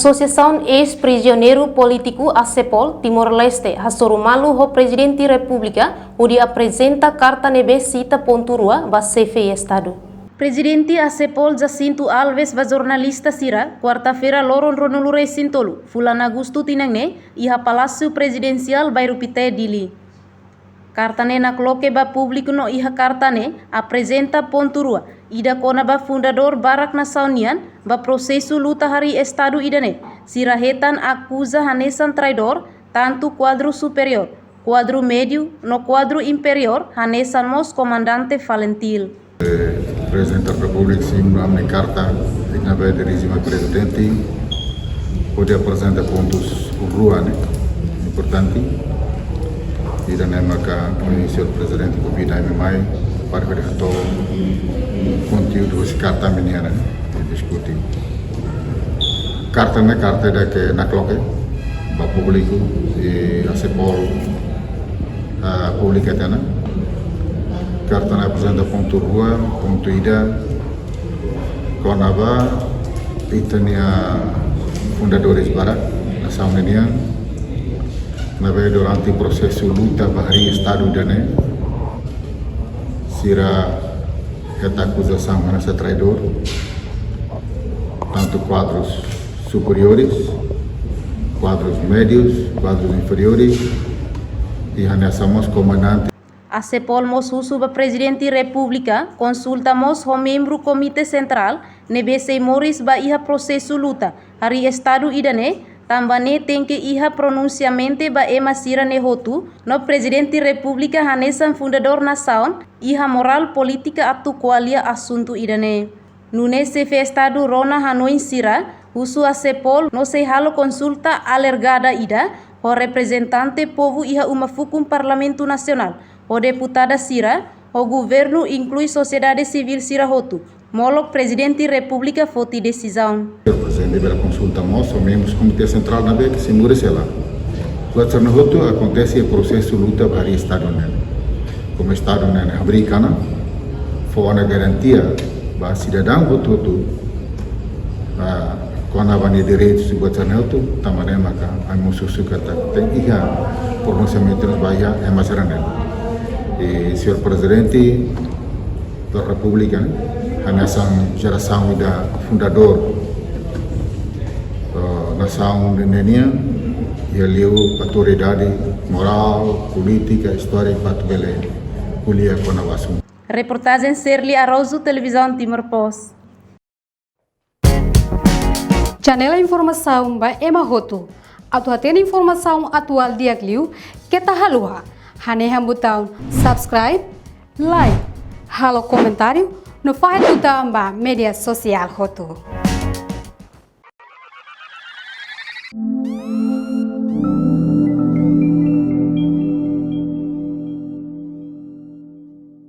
Associação Ex-Prisioneiro Político ACEPOL Timor-Leste Hassorumalu ho Presidente República onde apresenta carta nebe cita ponturua ba CFI Estado. Presidente ACEPOL Jacinto Alves ba jornalista sira quarta-feira loron ronulure sintolu fulan Agustu tinangne iha Palácio Presidencial Bairupité Dili. Cartane na coloque ba público no iha cartane apresenta ponturua ida kona ba fundador Barak Nasaunian ba processo luta hari Estado idane sirahetan acusa hanesan traidor tanto quadro superior, quadro médio no quadro inferior hanesan mos comandante Valentil. Presidente da República sim a carta na vez de regime presidente pode apresentar pontos rua importante e da maka o senhor presidente convida mai para ver o conteúdo dessa carta menina discutir carta da que na coloque para público e a CEPOL publica tena carta na apresenta ponto rua ponto ida konaba itania fundadores Barak Nasaunian na vez durante o processo luta bahari Estado dane sira esta acusação nessa traidor tanto quadros superiores, quadros médios, quadros inferiores e somos comandante. ACEPOL mos husuba Presidente República consultamos ho membro Komite Central nebese Moris ba iha processo luta hari Estado idane tambane tem que iha pronunciamente ba ema sira nehotu no Presidente República hanesan fundador nação iha moral política atu qualia assunto idane. Nune CFI Estado rona Hanoi sira husu ACEPOL no se halo consulta alergada ida ho representante povo iha uma fukum Parlamento Nacional o deputada sira o governo inclui sociedade civil sira hotu molok Presidente República foti decisão. Presidente da consulta moço membros Comitê Central na vez que se murecela. Quando no hotu acontece o processo luta para o Estado como Estado americano for uma garantia para cidadão hotu quando avani direitos de buat hotu tamane maka amo susuka tem iha pronunciamento nos bahia é masaranel. E senhor presidente da República nessa geração da fundador nação nenia e ali autoridade moral, política, histórica para tubele kuliah com a assunto. Reportagem Serli Arauzo, Televisão Timor Post. Janela informação ba Ema Hotu. Atu atena informação atual diagliu kita halua. Hane hambutão subscribe, like, halo comentário no faz do media social Hotu.